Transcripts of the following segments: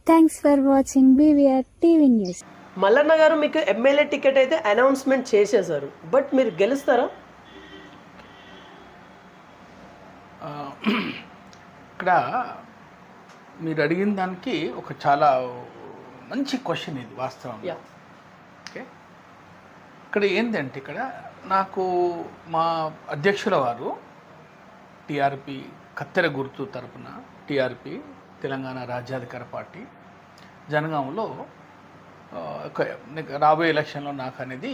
Thanks for watching BVR TV news. Mallanna garu మీకు MLA ticket అయితే announcement చేసేశారు, బట్ మీరు గెలుస్తారా? ఇక్కడ మీరు అడిగిన దానికి ఒక చాలా మంచి క్వశ్చన్ ఇది వాస్తవంగా. ఓకే, ఇక్కడ ఏంటంటే ఇక్కడ నాకు మా అధ్యక్షుల వారు టీఆర్పీ కత్తెర గుర్తు తరపున టీఆర్పీ తెలంగాణ రాజ్యాధికార పార్టీ జనగాంలో రాబోయే ఎలక్షన్లో నాకు అనేది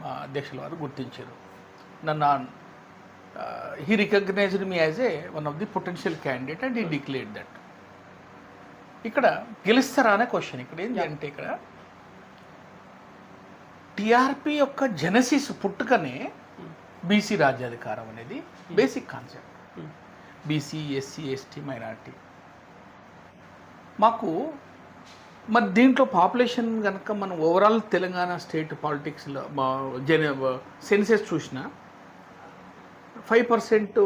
మా అధ్యక్షుల వారు గుర్తించారు. నన్ను he recognized me as a one of the potential candidate and he declared that. ఇక్కడ గెలుస్తారా అనే క్వశ్చన్ ఇక్కడ ఏంటంటే ఇక్కడ టీఆర్పీ యొక్క జెనసిస్ పుట్టుకనే బీసీ రాజ్యాధికారం అనేది basic concept. BC, SC, ST, minority మాకు మరి దీంట్లో పాపులేషన్ కనుక మనం ఓవరాల్ తెలంగాణ స్టేట్ పాలిటిక్స్లో మా సెన్సెస్ చూసిన 5%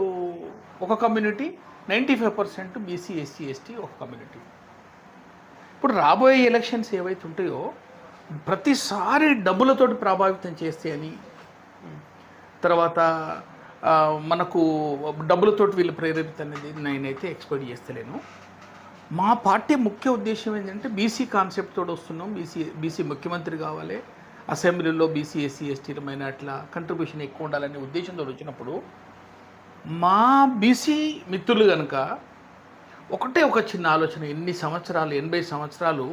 ఒక కమ్యూనిటీ, 95% బీసీ, ఎస్సీ, ఎస్టీ ఒక కమ్యూనిటీ. ఇప్పుడు రాబోయే ఎలక్షన్స్ ఏవైతే ఉంటాయో ప్రతిసారి డబ్బులతోటి ప్రభావితం చేస్తే అని, తర్వాత మనకు డబ్బులతోటి వీళ్ళు ప్రేరేపిత అనేది నేనైతే ఎక్స్పెక్ట్ చేస్తలేను. మా పార్టీ ముఖ్య ఉద్దేశం ఏంటంటే బీసీ కాన్సెప్ట్ తోటి వస్తున్నాం. బీసీ ముఖ్యమంత్రి కావాలి, అసెంబ్లీలో బీసీ, ఎస్సీ, ఎస్టీల మైనార్టీల కంట్రిబ్యూషన్ ఎక్కువ ఉండాలనే ఉద్దేశంతో వచ్చినప్పుడు మా బీసీ మిత్రులు కనుక ఒకటే ఒక చిన్న ఆలోచన, ఎన్ని సంవత్సరాలు 80 సంవత్సరాలు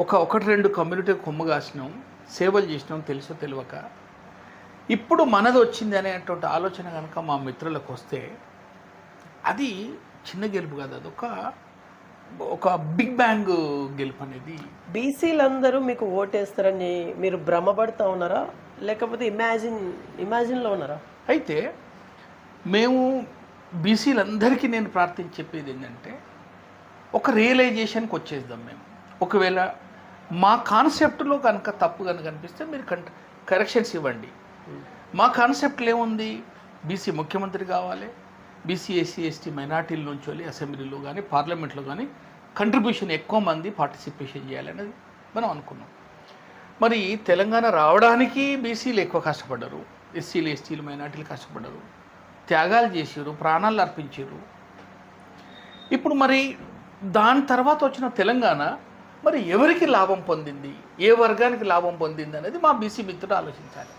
ఒకటి రెండు కమ్యూనిటీ కొమ్ము కాసినాం, సేవలు చేసినాం తెలుసో తెలియక, ఇప్పుడు మనది వచ్చింది అనేటువంటి ఆలోచన కనుక మా మిత్రులకు వస్తే అది చిన్న గెలుపు కాదు, అదొక బిగ్ బ్యాంగ్ గెలుపు అనేది. బీసీలందరూ మీకు ఓటేస్తారని మీరు భ్రమపడుతూ ఉన్నారా, లేకపోతే ఇమాజిన్లో ఉన్నారా? అయితే మేము బీసీలందరికీ నేను చెప్పేది ఏంటంటే ఒక రియలైజేషన్కి వచ్చేద్దాం. మేము ఒకవేళ మా కాన్సెప్ట్లో కనుక తప్పు కనుక అనిపిస్తే మీరు కరెక్షన్స్ ఇవ్వండి. మా కాన్సెప్ట్లో ఏముంది, బీసీ ముఖ్యమంత్రి కావాలి, బీసీ, ఎస్సీ, ఎస్టీ మైనార్టీల నుంచి వెళ్ళి అసెంబ్లీలో కానీ పార్లమెంట్లో కానీ కంట్రిబ్యూషన్ ఎక్కువ మంది పార్టిసిపేషన్ చేయాలనేది మనం అనుకున్నాం. మరి తెలంగాణ రావడానికి బీసీలు ఎక్కువ కష్టపడ్డారు, ఎస్సీలు, ఎస్టీలు, మైనార్టీలు కష్టపడ్డారు, త్యాగాలు చేసారు, ప్రాణాలు అర్పించారు. ఇప్పుడు మరి దాని తర్వాత వచ్చిన తెలంగాణ మరి ఎవరికి లాభం పొందింది, ఏ వర్గానికి లాభం పొందింది అనేది మా బీసీ మిత్రుడు ఆలోచించాలి.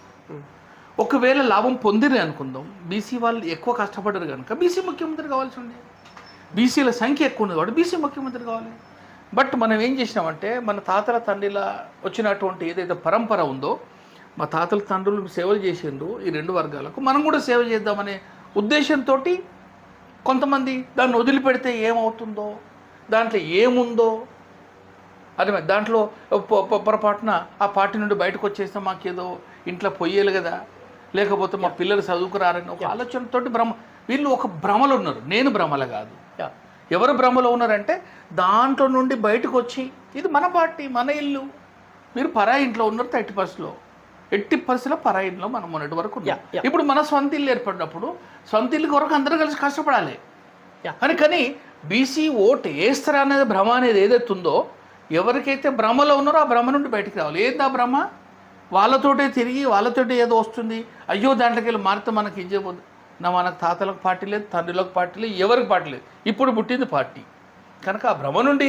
ఒకవేళ లాభం పొందిరే అనుకుందాం, బీసీ వాళ్ళు ఎక్కువ కష్టపడ్డారు కనుక బీసీ ముఖ్యమంత్రి కావాల్సి ఉండే, బీసీల సంఖ్య ఎక్కువ ఉంది కాబట్టి బీసీ ముఖ్యమంత్రి కావాలి. బట్ మనం ఏం చేసినామంటే మన తాతల తండ్రిల వచ్చినటువంటి ఏదైతే పరంపర ఉందో, మా తాతల తండ్రులు సేవలు చేసిండ్రు ఈ రెండు వర్గాలకు, మనం కూడా సేవ చేద్దామనే ఉద్దేశంతో కొంతమంది దాన్ని వదిలిపెడితే ఏమవుతుందో, దాంట్లో ఏముందో అదే దాంట్లో పొరపాటున ఆ పార్టీ నుండి బయటకు వచ్చేస్తే మాకేదో ఇంట్లో పొయ్యేలు కదా, లేకపోతే మా పిల్లలు చదువుకురారని ఒక ఆలోచనతో వీళ్ళు ఒక భ్రమలో ఉన్నారు. నేను భ్రమల కాదు, ఎవరు భ్రమలో ఉన్నారంటే దాంట్లో నుండి బయటకు వచ్చి ఇది మన పార్టీ, మన ఇల్లు, మీరు పరాయి ఇంట్లో ఉన్నారు 30%లో, 80%లో పరాయి ఇంట్లో మనం మొన్నటి వరకు ఉన్నాం. ఇప్పుడు మన సొంత ఇల్లు ఏర్పడినప్పుడు సొంత ఇల్లు కొరకు అందరూ కలిసి కష్టపడాలి. కానీ బీసీ ఓటు వేస్తారా అనేది భ్రమ అనేది ఏదైతే ఉందో, ఎవరికైతే భ్రమలో ఉన్నారో ఆ భ్రమ నుండి బయటికి రావాలి. ఏంది ఆ భ్రమ? వాళ్ళతోటే తిరిగి వాళ్ళతోటే ఏదో వస్తుంది, అయ్యో దాంట్లోకి వెళ్ళి మారితే మనకి ఏం చేయబోదు. మనకు తాతలకు పార్టీ లేదు, తండ్రులకు పార్టీ లేదు, ఎవరికి పార్టీ లేదు, ఇప్పుడు పుట్టింది పార్టీ కనుక ఆ భ్రమ నుండి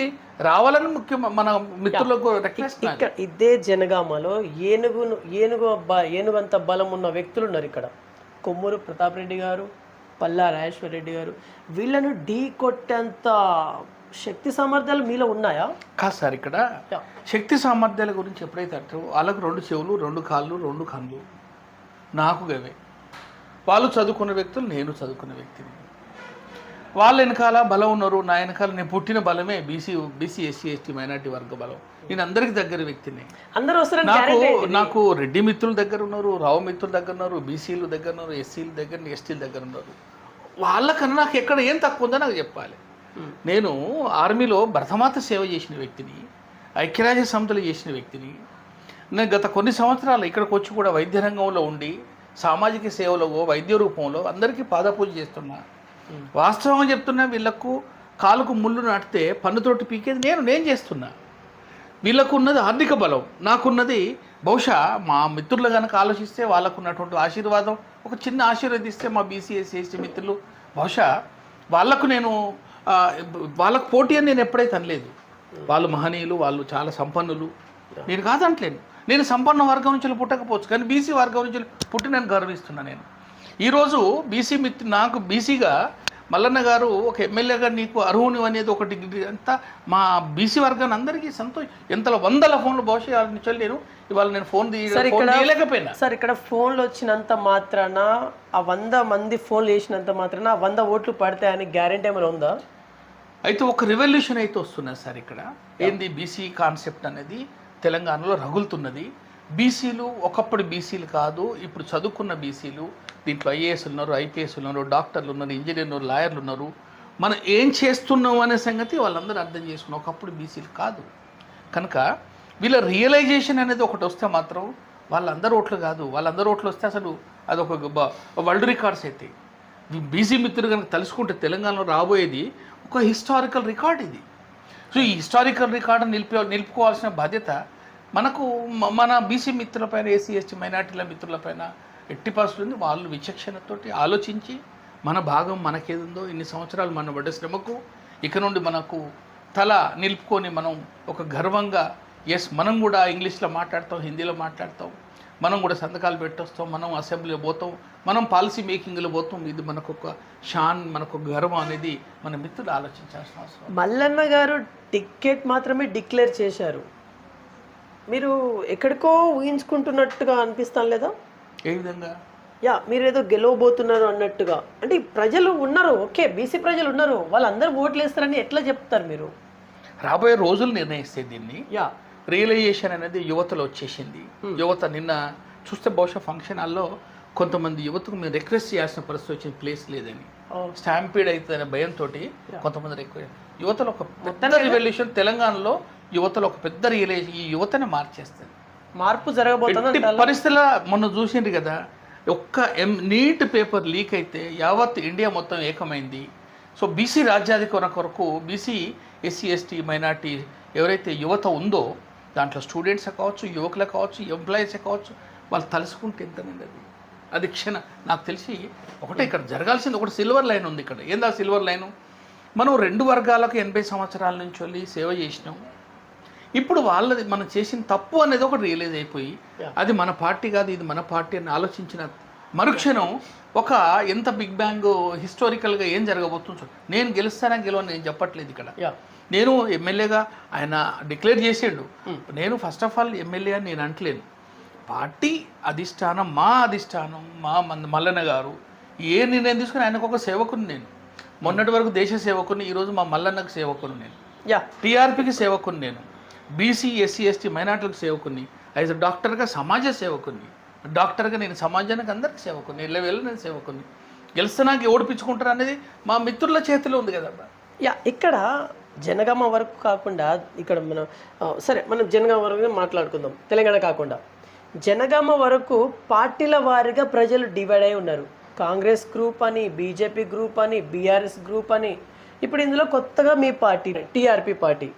రావాలని ముఖ్యం మన మిత్రులకు రిక్వెస్ట్. ఇదే జనగామలో ఏనుగంత బలం ఉన్న వ్యక్తులు ఉన్నారు ఇక్కడ. కొమ్మూరు ప్రతాప్ రెడ్డి గారు, పల్లా రాజేశ్వర రెడ్డి గారు, వీళ్ళను ఢీ కొట్టేంత శక్తి సామర్థ్యాలు మీలో ఉన్నాయా? కాదు సార్, ఇక్కడ శక్తి సామర్థ్యాల గురించి ఎప్పుడైతే అంటారో వాళ్ళకు 2 చెవులు, 2 కాళ్ళు, 2 కళ్ళు, నాకు గవే. వాళ్ళు చదువుకున్న వ్యక్తులు, నేను చదువుకున్న వ్యక్తిని. వాళ్ళ వెనకాల బలం ఉన్నారు, నా వెనకాల నేను పుట్టిన బలమే బీసీ, ఎస్సీ, ఎస్టీ, మైనార్టీ వర్గ బలం. నేను అందరికి దగ్గర వ్యక్తిని. నాకు రెడ్డి మిత్రుల దగ్గర ఉన్నారు, రావు మిత్రుల దగ్గర ఉన్నారు, బీసీల దగ్గర ఉన్నారు, ఎస్సీల దగ్గర, ఎస్టీల దగ్గర ఉన్నారు. వాళ్ళకన్నా నాకు ఎక్కడ ఏం తక్కువ ఉందో నాకు చెప్పాలి. నేను ఆర్మీలో భరతమాత సేవ చేసిన వ్యక్తిని, ఐక్యరాజ్య సమితిలో చేసిన వ్యక్తిని. నేను గత కొన్ని సంవత్సరాలు ఇక్కడికి వచ్చి కూడా వైద్య రంగంలో ఉండి సామాజిక సేవలో వైద్య రూపంలో అందరికీ పాదపూజ చేస్తున్నా. వాస్తవంగా చెప్తున్నా, వీళ్ళకు కాలుకు ముళ్ళు నాటితే పన్నుతోటి పీకేది నేను చేస్తున్నా. వీళ్ళకు ఉన్నది ఆర్థిక బలం, నాకున్నది బహుశా మా మిత్రులు కనుక ఆలోచిస్తే వాళ్ళకున్నటువంటి ఆశీర్వాదం, ఒక చిన్న ఆశీర్వదిస్తే మా బీసీ ఎస్సీ ఎస్టీ మిత్రులు బహుశా వాళ్ళకు నేను వాళ్ళకు పోటీ అని నేను ఎప్పుడైతే అనలేదు. వాళ్ళు మహనీయులు, వాళ్ళు చాలా సంపన్నులు, నేను కాదంటలేను. నేను సంపన్న వర్గం నుంచి పుట్టకపోవచ్చు, కానీ బీసీ వర్గం నుంచి పుట్టి నేను గర్విస్తున్నా. నేను ఈరోజు బీసీ నాకు బీసీగా మల్లన్న గారు ఒక ఎమ్మెల్యేగా నీకు అర్హుని అనేది ఒక డిగ్రీ అంతా మా బీసీ వర్గాన్ని అందరికీ సంతోషం. ఎంతలో 100 ఫోన్లు బహుశా నుంచి నేను ఇవాళ నేను ఫోన్ తీయలేకపోయినా. సార్ ఇక్కడ ఫోన్లు వచ్చినంత మాత్రాన ఆ 100 మంది ఫోన్లు చేసినంత మాత్రాన 100 ఓట్లు పడతాయని గ్యారెంటీ ఏమైనా ఉందా? అయితే ఒక రెవల్యూషన్ అయితే వస్తున్నది సార్. ఇక్కడ ఏంది బీసీ కాన్సెప్ట్ అనేది తెలంగాణలో రగులుతున్నది. బీసీలు ఒకప్పుడు బీసీలు కాదు, ఇప్పుడు చదువుకున్న బీసీలు, దీంట్లో ఐఏఎస్ ఉన్నారు, ఐపీఎస్ ఉన్నారు, డాక్టర్లు ఉన్నారు, ఇంజనీర్లు ఉన్నారు, లాయర్లు ఉన్నారు. మనం ఏం చేస్తున్నాం అనే సంగతి వాళ్ళందరూ అర్థం చేసుకున్నారు. ఒకప్పుడు బీసీలు కాదు కనుక వీళ్ళ రియలైజేషన్ అనేది ఒకటి వస్తే మాత్రం వాళ్ళందరూ ఓట్లు కాదు, వాళ్ళందరూ ఓట్లు వస్తే అసలు అదొక వరల్డ్ రికార్డ్స్ అయితే. బీసీ మిత్రులు కనుక తలుసుకుంటే తెలంగాణలో రాబోయేది ఒక హిస్టారికల్ రికార్డ్ ఇది. సో ఈ హిస్టారికల్ రికార్డు నిలుపుకోవాల్సిన బాధ్యత మనకు మన బీసీ మిత్రులపైన, ఎస్సీ ఎస్టీ మైనార్టీల మిత్రులపైన ఎట్టి పరిస్థితులు వాళ్ళు విచక్షణతోటి ఆలోచించి మన భాగం మనకేదుందో ఇన్ని సంవత్సరాలు మనం పడ్డ శ్రమకు ఇక నుండి మనకు తల నిలుపుకొని మనం ఒక గర్వంగా మనం కూడా ఇంగ్లీష్లో మాట్లాడతాం, హిందీలో మాట్లాడతాం, మనం కూడా సంతకాలు పెట్టొస్తాం, మనం అసెంబ్లీలో పోతాం, మనం పాలసీ మేకింగ్లో పోతాం. ఇది మనకు ఒక షాన్, మనకు గర్వం అనేది మన మిత్రులు ఆలోచించాల్సిన అవసరం. మల్లన్న గారు టికెట్ మాత్రమే డిక్లేర్ చేశారు, మీరు ఎక్కడికో ఊహించుకుంటున్నట్టుగా అనిపిస్తాను లేదా? ఏ విధంగా? మీరు ఏదో గెలవబోతున్నారు అన్నట్టుగా. అంటే ప్రజలు ఉన్నారు, ఓకే బీసీ ప్రజలు ఉన్నారు, వాళ్ళందరూ ఓట్లు వేస్తారని ఎట్లా చెప్తారు మీరు? రాబోయే రోజులు నిర్ణయిస్తే దీన్ని. రియలైజేషన్ అనేది యువతలో వచ్చేసింది. యువత నిన్న చూస్తే బహుశా ఫంక్షన్ హాల్లో కొంతమంది యువతకు మీరు రిక్వెస్ట్ చేయాల్సిన పరిస్థితి వచ్చిన ప్లేస్ లేదని, స్టాంపీడ్ అవుతుందనే భయంతో కొంతమంది రిక్వెస్ట్. యువతలో ఒక పెద్ద రివల్యూషన్ తెలంగాణలో, యువతలో ఒక పెద్ద రియలైజేషన్ ఈ యువతని మార్చేస్తుంది. మార్పు జరగబోతుంది పరిస్థితుల్లో మొన్న చూసింది కదా, ఒక్క నీట్ పేపర్ లీక్ అయితే యావత్ ఇండియా మొత్తం ఏకమైంది. సో బీసీ రాజ్యాధికారం కొరకు బీసీ ఎస్సీ ఎస్టీ మైనార్టీ ఎవరైతే యువత ఉందో దాంట్లో స్టూడెంట్స్ కావచ్చు, యువకులు కావచ్చు, ఎంప్లాయీస్ కావచ్చు, వాళ్ళు తలుసుకుంటే ఎంతమంది అది నాకు తెలిసి ఒకటే ఇక్కడ జరగాల్సింది ఒకటి సిల్వర్ లైన్ ఉంది. ఇక్కడ ఏందా సిల్వర్ లైను? మనం 2 వర్గాలకు 80 సంవత్సరాల నుంచి వెళ్ళి సేవ చేసినాం. ఇప్పుడు వాళ్ళది మనం చేసిన తప్పు అనేది ఒకటి రియలైజ్ అయిపోయి అది మన పార్టీ కాదు, ఇది మన పార్టీ అని ఆలోచించిన మరుక్షణం ఒక ఎంత బిగ్ బ్యాంగ్ హిస్టారికల్గా ఏం జరగబోతుందో. నేను గెలవని నేను చెప్పట్లేదు ఇక్కడ. నేను ఎమ్మెల్యేగా ఆయన డిక్లేర్ చేసాడు, నేను ఫస్ట్ ఆఫ్ ఆల్ ఎమ్మెల్యే అని నేను అంటలేను. పార్టీ అధిష్టానం, మా అధిష్టానం, మా మల్లన్న గారు ఏ నిర్ణయం తీసుకుని ఆయనకు ఒక సేవకుని. నేను మొన్నటి వరకు దేశ సేవకుని, ఈరోజు మా మల్లన్నకు సేవకుని నేను, టీఆర్పీకి సేవకుని నేను, బీసీ ఎస్సీ ఎస్టీ మైనార్టీలకు సేవకుని, యాజ్ డాక్టర్గా సమాజ సేవకుని, డాక్టర్గా నేను సమాజానికి అందరికీ సేవకుని, ఎల్లవేళ నేను సేవకుని. గెలుస్తున్నాకి ఓడిపించుకుంటారు అనేది మా మిత్రుల చేతిలో ఉంది కదమ్మా. ఇక్కడ జనగామ వరకు కాకుండా ఇక్కడ మనం జనగామ వరకు మాట్లాడుకుందాం, తెలంగాణ కాకుండా జనగామ వరకు పార్టీల వారీగా ప్రజలు డివైడ్ అయి ఉన్నారు. కాంగ్రెస్ గ్రూప్ అని, బీజేపీ గ్రూప్ అని, బీఆర్ఎస్ గ్రూప్ అని. ఇప్పుడు ఇందులో కొత్తగా మీ పార్టీ టీఆర్పీ పార్టీ.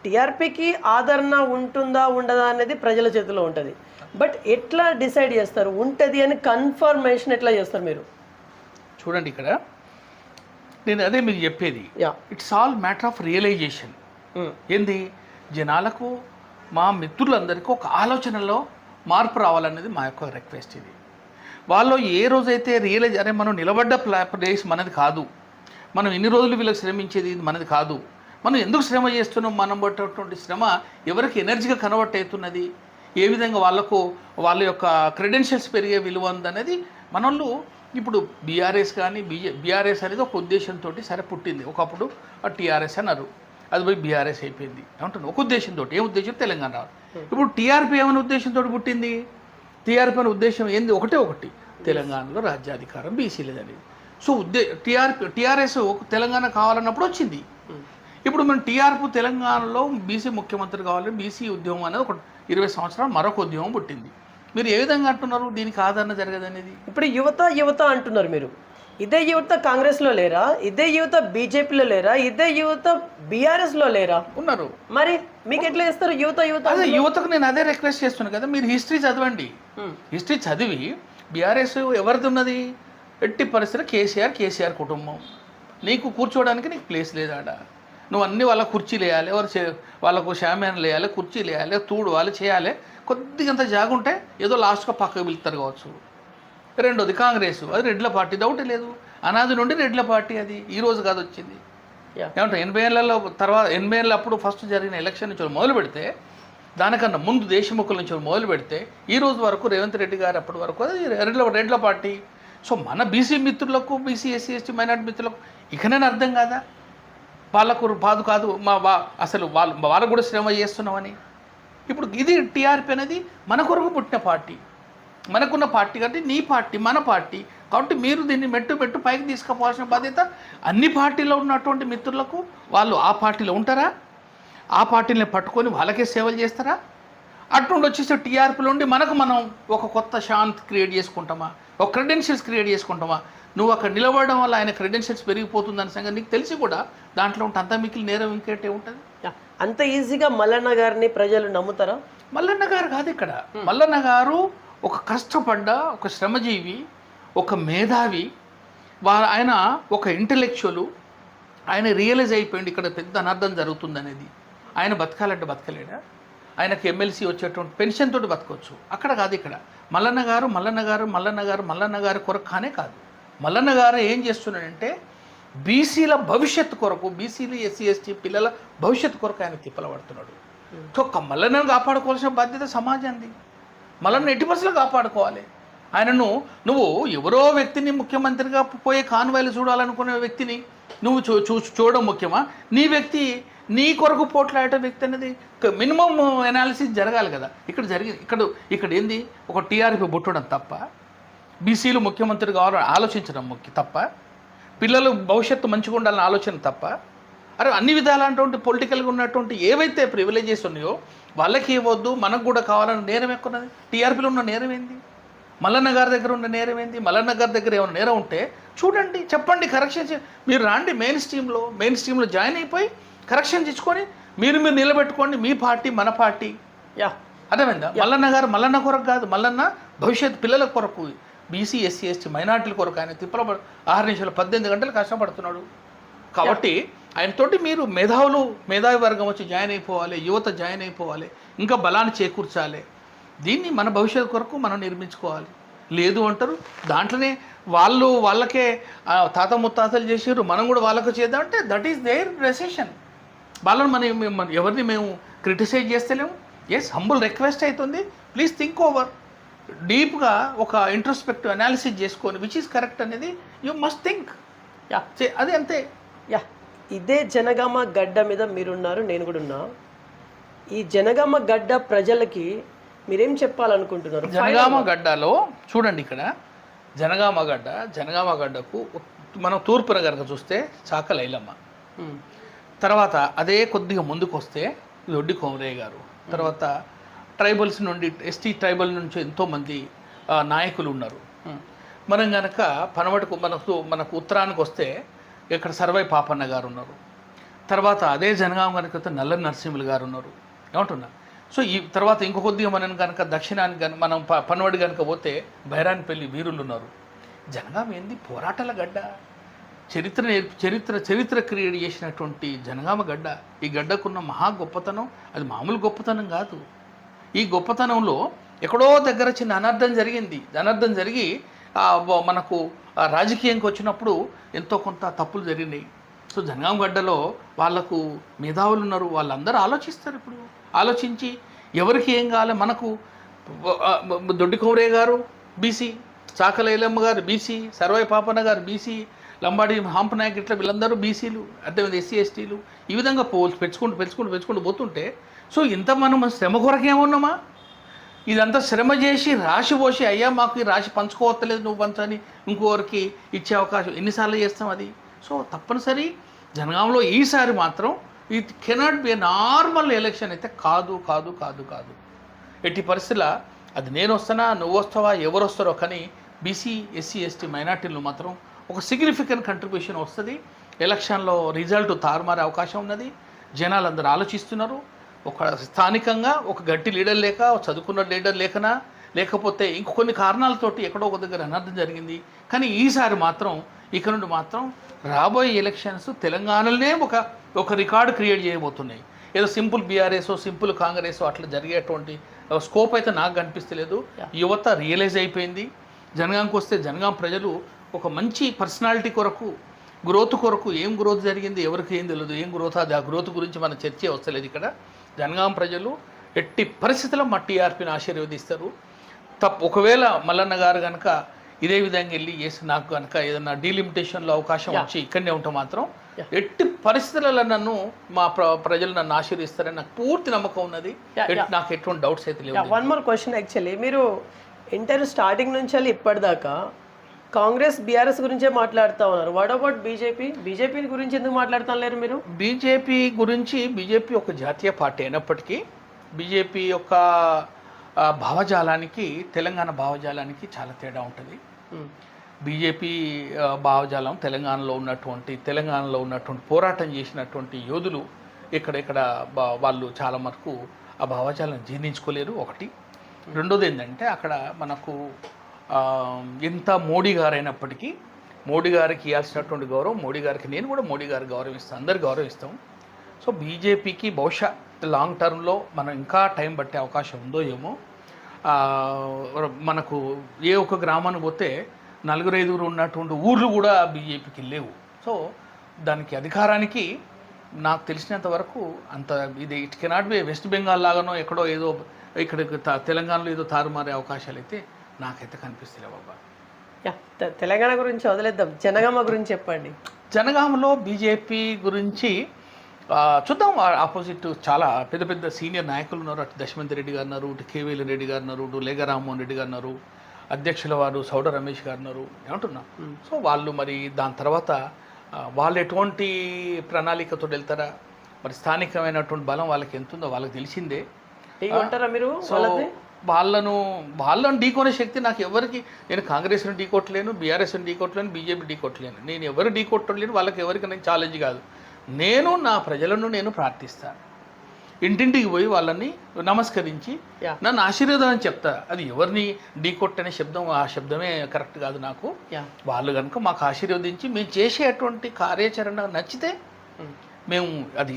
టీఆర్పీకి ఆదరణ ఉంటుందా ఉండదా అనేది ప్రజల చేతిలో ఉంటుంది. బట్ ఎట్లా డిసైడ్ చేస్తారు ఉంటుంది అని కన్ఫర్మేషన్ ఎట్లా చేస్తారు మీరు? చూడండి ఇక్కడ నేను అదే మీకు చెప్పేది, it's all matter of realisation. ఏంది జనాలకు, మా మిత్రులందరికీ ఒక ఆలోచనలో మార్పు రావాలనేది మా యొక్క రిక్వెస్ట్. ఇది వాళ్ళు ఏ రోజైతే రియలైజ్ అరే మనం నిలబడ్డ ప్లేస్ మనది కాదు, మనం ఇన్ని రోజులు వీళ్ళకి శ్రమించేది ఇది మనది కాదు, మనం ఎందుకు శ్రమ చేస్తున్నాం, మనం పట్టేటువంటి శ్రమ ఎవరికి ఎనర్జీగా కన్వర్ట్ అవుతున్నది, ఏ విధంగా వాళ్ళ యొక్క క్రెడెన్షియల్స్ పెరిగే విలువ ఉందనేది మనోళ్ళు ఇప్పుడు బీఆర్ఎస్ కానీ బీఆర్ఎస్ అనేది ఒక ఉద్దేశంతో సరే పుట్టింది. ఒకప్పుడు టీఆర్ఎస్ అన్నారు, అది పోయి బీఆర్ఎస్ అయిపోయింది ఏమంటున్నాను, ఒక ఉద్దేశంతో. ఏం ఉద్దేశం? తెలంగాణ రావాలి. ఇప్పుడు టీఆర్పీ ఏమైనా ఉద్దేశంతో పుట్టింది? టీఆర్పీ అనే ఉద్దేశం ఏంది? ఒకటి తెలంగాణలో రాజ్యాధికారం బీసీలేదని. సో టీఆర్ఎస్ తెలంగాణ కావాలన్నప్పుడు వచ్చింది. ఇప్పుడు మనం టీఆర్పీ తెలంగాణలో బీసీ ముఖ్యమంత్రి కావాలని బీసీ ఉద్యమం అనేది ఒక 20 సంవత్సరాలు మరొక ఉద్యమం పుట్టింది. మీరు ఏ విధంగా అంటున్నారు దీనికి ఆదరణ జరగదనేది? ఇప్పుడు యువత అంటున్నారు మీరు. ఇదే యువత కాంగ్రెస్లో లేరా? ఇదే యువత బీజేపీలో లేరా? ఇదే యువత బీఆర్ఎస్లో లేరా? ఉన్నారు. మరి మీకు ఎట్లా చేస్తారు యువత? అదే యువతకు నేను అదే రిక్వెస్ట్ చేస్తున్నాను కదా, మీరు హిస్టరీ చదవండి. హిస్టరీ చదివి బీఆర్ఎస్ ఎవరిది ఉన్నది? ఎట్టి పరిస్థితులు కేసీఆర్ కుటుంబం. నీకు కూర్చోవడానికి నీకు ప్లేస్ లేదాడ. నువ్వు అన్ని వాళ్ళ కుర్చీలు వేయాలి, వాళ్ళకు షామ్యాన్లు వేయాలి, కుర్చీలు వేయాలి, తూడవాలి, చేయాలి. కొద్దిగంత జాగుంటే ఏదో లాస్ట్గా పక్కకు వెళ్తారు కావచ్చు. రెండోది కాంగ్రెస్, అది రెడ్ల పార్టీ, డౌట్ లేదు. అనాది నుండి రెడ్ల పార్టీ, అది ఈ రోజు కాదు వచ్చింది. ఏమంటారు 80 ఏళ్ళలో తర్వాత 80 ఏళ్ళ అప్పుడు ఫస్ట్ జరిగిన ఎలక్షన్ నుంచి మొదలు పెడితే, దానికన్నా ముందు దేశముఖుల నుంచి మొదలు పెడితే ఈ రోజు వరకు రేవంత్ రెడ్డి గారు అప్పటి వరకు అది రెడ్ల పార్టీ. సో మన బీసీ మిత్రులకు, బీసీ ఎస్సీ ఎస్టీ మైనార్టీ మిత్రులకు ఇకనే అర్థం కాదా? వాళ్ళకు బాధ కాదు అసలు వాళ్ళకు కూడా శ్రమ చేస్తున్నామని. ఇప్పుడు ఇది టీఆర్పీ అనేది మన కొరకు పుట్టిన పార్టీ, మనకున్న పార్టీ కాబట్టి నీ పార్టీ మన పార్టీ కాబట్టి మీరు దీన్ని మెట్టు పైకి తీసుకుపోవాల్సిన బాధ్యత అన్ని పార్టీలో ఉన్నటువంటి మిత్రులకు. వాళ్ళు ఆ పార్టీలో ఉంటారా? ఆ పార్టీని పట్టుకొని వాళ్ళకే సేవలు చేస్తారా? అటుండి వచ్చేసి టీఆర్పీలో ఉండి మనం ఒక కొత్త శాంతి క్రియేట్ చేసుకుంటామా? ఒక క్రెడెన్షియల్స్ క్రియేట్ చేసుకుంటామా? నువ్వు అక్కడ నిలబడడం వల్ల ఆయన క్రెడెన్షియల్స్ పెరిగిపోతుందని సంగతి నీకు తెలిసి కూడా దాంట్లో ఉంటే అంత మిగిలి నేరం ఇంకేటే ఉంటుంది. అంత ఈజీగా మల్లన్న గారిని ప్రజలు నమ్ముతారా? మల్లన్న గారు కాదు ఇక్కడ. మల్లన్న గారు ఒక కష్టపడ్డ ఒక శ్రమజీవి, ఒక మేధావి, ఆయన ఒక ఇంటలెక్చువల్. ఆయన రియలైజ్ అయిపోయింది ఇక్కడ పెద్ద అనర్థం జరుగుతుందనేది. ఆయన బతకాలంటే బతకలేడా? ఆయనకి ఎమ్మెల్సీ వచ్చేటువంటి పెన్షన్ తోటి బతకొచ్చు. అక్కడ కాదు ఇక్కడ. మల్లన్న గారు కొరకు కానే కాదు. మల్లన్న గారు ఏం చేస్తున్నాడంటే బీసీల భవిష్యత్తు కొరకు, బీసీలు ఎస్సీ ఎస్టీ పిల్లల భవిష్యత్తు కొరకు ఆయన తిప్పలు పడుతున్నాడు. ఒక్క మల్లన్నను కాపాడుకోవాల్సిన బాధ్యత సమాజాన్ని. మల్లన్న ఎట్టి పరిస్థితుల్లో కాపాడుకోవాలి. ఆయనను నువ్వు ఎవరో వ్యక్తిని ముఖ్యమంత్రిగా పోయే కాన్వాయిలు చూడాలనుకునే వ్యక్తిని నువ్వు చూడడం ముఖ్యమా? నీ వ్యక్తి నీ కొరకు పోట్లాడే వ్యక్తి అనేది మినిమం అనాలిసిస్ జరగాలి కదా. ఇక్కడ ఏంది? ఒక టీఆర్పీ పుట్టడం తప్ప, బీసీలు ముఖ్యమంత్రి కావాలని ఆలోచించడం తప్ప, పిల్లలు భవిష్యత్తు మంచిగా ఉండాలని ఆలోచన తప్ప, అరే అన్ని విధాలైనటువంటి పొలిటికల్గా ఉన్నటువంటి ఏవైతే ప్రివిలేజెస్ ఉన్నాయో వాళ్ళకి ఇవ్వద్దు, మనకు కూడా కావాలని నేరం ఎక్కున్నది. టీఆర్పీలో ఉన్న నేరం ఏంది? మల్లన్న గారి దగ్గర ఉన్న నేరం ఏంది? మల్లన్న గారి దగ్గర ఏమైనా నేరం ఉంటే చూడండి, చెప్పండి, కరెక్షన్ మీరు రాండి మెయిన్ స్ట్రీమ్లో జాయిన్ అయిపోయి కరెక్షన్ తెచ్చుకొని మీరు నిలబెట్టుకోండి. మీ పార్టీ మన పార్టీ. అర్థమైందా? మల్లన్న గారు మల్లన్న కొరకు కాదు, మల్లన్న భవిష్యత్తు పిల్లల కొరకు, బీసీ ఎస్సీ ఎస్టీ మైనార్టీల కొరకు ఆయన తిప్పల 6 నిమిషాలు 18 గంటలు కష్టపడుతున్నాడు. కాబట్టి ఆయనతోటి మీరు మేధావి వర్గం వచ్చి జాయిన్ అయిపోవాలి, యువత జాయిన్ అయిపోవాలి, ఇంకా బలాన్ని చేకూర్చాలి. దీన్ని మన భవిష్యత్తు కొరకు మనం నిర్మించుకోవాలి. లేదు అంటారు దాంట్లోనే వాళ్ళకే తాత ముత్తాతలు చేసారు, మనం కూడా వాళ్ళకు చేద్దామంటే దట్ ఈస్ దేర్ డెసిషన్. వాళ్ళని మనం ఎవరిని మేము క్రిటిసైజ్ చేస్తలేము. ఎస్, హంబుల్ రిక్వెస్ట్ అవుతుంది, ప్లీజ్ థింక్ ఓవర్ డీప్గా ఒక ఇంట్రోస్పెక్టివ్ అనాలిసిస్ చేసుకొని విచ్ ఈస్ కరెక్ట్ అనేది యూ మస్ట్ థింక్. అది అంతే. ఇదే జనగామ గడ్డ మీద మీరున్నారు, నేను కూడా ఉన్నా. ఈ జనగామ గడ్డ ప్రజలకి మీరేం చెప్పాలనుకుంటున్నారు? జనగామ గడ్డలో చూడండి, ఇక్కడ జనగామ గడ్డకు మనం తూర్పున కనుక చూస్తే చాకలి ఐలమ్మ, తర్వాత అదే కొద్దిగా ముందుకు వస్తే దొడ్డి కొమరయ్య గారు, తర్వాత ట్రైబల్స్ నుండి ఎస్టీ ట్రైబల్ నుంచి ఎంతోమంది నాయకులు ఉన్నారు. మనం కనుక మనకు ఉత్తరానికి వస్తే ఇక్కడ సర్వై పాపన్న గారు ఉన్నారు. తర్వాత అదే జనగామ కనుక నల్ల నరసింహులు గారు ఉన్నారు. ఏమంటున్నా? సో ఈ తర్వాత ఇంకో కొద్దిగా మనం కనుక దక్షిణానికి కనుక మనం పనవడి కనుక పోతే బైరాన్పల్లి వీరులు ఉన్నారు. జనగామ ఏంది? పోరాటాల గడ్డ, చరిత్ర క్రియేట్ చేసినటువంటి జనగామ గడ్డ. ఈ గడ్డకున్న మహా గొప్పతనం అది మామూలు గొప్పతనం కాదు. ఈ గొప్పతనంలో ఎక్కడో దగ్గర చిన్న అనర్థం జరిగి మనకు రాజకీయంకి వచ్చినప్పుడు ఎంతో కొంత తప్పులు జరిగినాయి. సో జనగామ గడ్డలో వాళ్ళకు మేధావులు ఉన్నారు, వాళ్ళందరూ ఆలోచిస్తారు. ఇప్పుడు ఆలోచించి ఎవరికి ఏం కావాలి, మనకు దొడ్డి కొమరయ్య గారు బీసీ, చాకలి ఐలమ్మ గారు బీసీ, సర్వై పాపన్న గారు బీసీ, లంబాడి హంపనాయక్, ఇట్లా వీళ్ళందరూ బీసీలు, అర్థమైంది ఎస్సీ ఎస్టీలు. ఈ విధంగా పెంచుకుంటూ పోతుంటే సో ఇంత మనం శ్రమ కొరకేమున్నామా? ఇదంతా శ్రమ చేసి రాశి పోసి అయ్యా మాకు ఈ రాశి పంచుకోవట్లేదు నువ్వు పంచని ఇంకోరికి ఇచ్చే అవకాశం ఎన్నిసార్లు చేస్తాం అది. సో తప్పనిసరి జనగాంలో ఈసారి మాత్రం it cannot be normal election అయితే కాదు. ఎట్టి పరిస్థితుల్లో అది నేను వస్తానా, నువ్వు వస్తావా, ఎవరు వస్తారో, కానీ బీసీ ఎస్సీ ఎస్టీ మైనార్టీలు మాత్రం ఒక సిగ్నిఫికెంట్ కంట్రిబ్యూషన్ వస్తుంది. ఎలక్షన్లో రిజల్ట్ తారుమారే అవకాశం ఉన్నది. జనాలు అందరూ ఆలోచిస్తున్నారు. ఒక స్థానికంగా ఒక గట్టి లీడర్ లేక, చదువుకున్న లీడర్ లేకనా, లేకపోతే ఇంకొన్ని కారణాలతోటి ఎక్కడో ఒక దగ్గర అనర్థం జరిగింది. కానీ ఈసారి మాత్రం ఇక నుండి మాత్రం రాబోయే ఎలక్షన్స్ తెలంగాణలోనే ఒక రికార్డు క్రియేట్ చేయబోతున్నాయి. ఏదో సింపుల్ బీఆర్ఎస్ సింపుల్ కాంగ్రెస్ అట్లా జరిగేటువంటి స్కోప్ అయితే నాకు కనిపిస్తలేదు. యువత రియలైజ్ అయిపోయింది. జనగాంకి వస్తే జనగాం ప్రజలు ఒక మంచి పర్సనాలిటీ కొరకు, గ్రోత్ కొరకు, ఏం గ్రోత్ జరిగింది ఎవరికి ఏం తెలియదు, ఏం గ్రోత్ అది ఆ గ్రోత్ గురించి మన చర్చే వస్తలేదు ఇక్కడ. జనగాం ప్రజలు ఎట్టి పరిస్థితుల్లో మా టీఆర్పీని ఆశీర్వదిస్తారు. ఒకవేళ మల్లన్న గారు కనుక ఇదే విధంగా వెళ్ళి చేసి నాకు కనుక ఏదైనా డీలిమిటేషన్లో అవకాశం వచ్చి ఇక్కడనే ఉంటే మాత్రం ఎట్టి పరిస్థితులలో నన్ను మా ప్రజలు నన్ను ఆశీర్వదిస్తారని నాకు పూర్తి నమ్మకం ఉన్నది. నాకు ఎటువంటి డౌట్స్ అయితే లేవు. వన్ మోర్ క్వశ్చన్, యాక్చువల్లీ మీరు ఇంటర్వ్యూ స్టార్టింగ్ నుంచి ఇప్పటిదాకా కాంగ్రెస్ బీఆర్ఎస్ గురించే మాట్లాడుతూ ఉన్నారు. వాట్ అబౌట్ బీజేపీ గురించి ఎందుకు మాట్లాడుతా లేరు మీరు? బీజేపీ ఒక జాతీయ పార్టీ అయినప్పటికీ బీజేపీ యొక్క భావజాలానికి తెలంగాణ భావజాలానికి చాలా తేడా ఉంటుంది. బీజేపీ భావజాలం తెలంగాణలో ఉన్నటువంటి పోరాటం చేసినటువంటి యోధులు ఇక్కడ వాళ్ళు చాలా మటుకు ఆ భావజాలను జీర్ణించుకోలేరు. ఒకటి. రెండోది ఏంటంటే అక్కడ మనకు ఎంత మోడీ గారు అయినప్పటికీ మోడీ గారికి ఇవ్వాల్సినటువంటి గౌరవం మోడీ గారికి, నేను కూడా మోడీ గారికి గౌరవిస్తాను, అందరు గౌరవిస్తాం. సో బీజేపీకి బహుశా లాంగ్ టర్మ్లో మనం ఇంకా టైం పట్టే అవకాశం ఉందో ఏమో. మనకు ఏ ఒక్క గ్రామానికి పోతే 4-5 ఉన్నటువంటి ఊర్లు కూడా బీజేపీకి లేవు. సో దానికి అధికారానికి నాకు తెలిసినంత వరకు అంత it cannot be west Bengal లాగానో ఎక్కడో ఏదో ఇక్కడ తెలంగాణలో ఏదో తారుమారే అవకాశాలు అయితే నాకైతే కనిపిస్తలే బాబా. తెలంగాణ గురించి వదిలేద్దాం, జనగామ గురించి చెప్పండి. జనగామలో బీజేపీ గురించి చూద్దాం. ఆపోజిట్ చాలా పెద్ద పెద్ద సీనియర్ నాయకులు ఉన్నారు. అటు దశమంత్ రెడ్డి గారు ఉన్నారు, ఇటు కేవీఎల్ రెడ్డి గారు ఉన్నారు, ఇటు లేగా రామ్మోహన్ రెడ్డి గారు ఉన్నారు, అధ్యక్షుల వారు సౌడ రమేష్ గారు ఉన్నారు. ఏమంటున్నా? సో వాళ్ళు మరి దాని తర్వాత వాళ్ళు ఎటువంటి ప్రణాళికతో వెళ్తారా, మరి స్థానికమైనటువంటి బలం వాళ్ళకి ఎంత ఉందో వాళ్ళకి తెలిసిందే. ఉంటారా మీరు? వాళ్ళను ఢీకొనే శక్తి నాకు ఎవరికి, నేను కాంగ్రెస్ని ఢీకొట్టలేను, బీఆర్ఎస్ని ఢీకొట్టలేను, బీజేపీ ఢీకొట్టలేను. నేను ఎవరు ఢీకొట్టలేను, వాళ్ళకి ఎవరికి నేను ఛాలెంజ్ కాదు. నేను నా ప్రజలను నేను ప్రార్థిస్తాను. ఇంటింటికి పోయి వాళ్ళని నమస్కరించి నన్ను ఆశీర్వాదం అని చెప్తా. అది ఎవరిని ఢీకొట్టనే శబ్దం, ఆ శబ్దమే కరెక్ట్ కాదు నాకు. వాళ్ళు కనుక మాకు ఆశీర్వదించి మేము చేసేటువంటి కార్యాచరణ నచ్చితే, మేము అది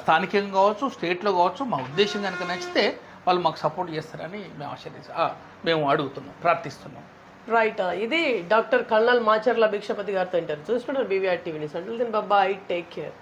స్థానికంగా కావచ్చు, స్టేట్లో కావచ్చు, మా ఉద్దేశం కనుక నచ్చితే వాళ్ళు మాకు సపోర్ట్ చేస్తారని మేము అడుగుతున్నాం, ప్రార్థిస్తున్నాం. రైట్. ఇది డాక్టర్ కల్నల్ మాచర్ల భిక్షపతి గారితో ఇంటర్వ్యూ చూస్తున్నారు BVR TV news. Until then bye, take care.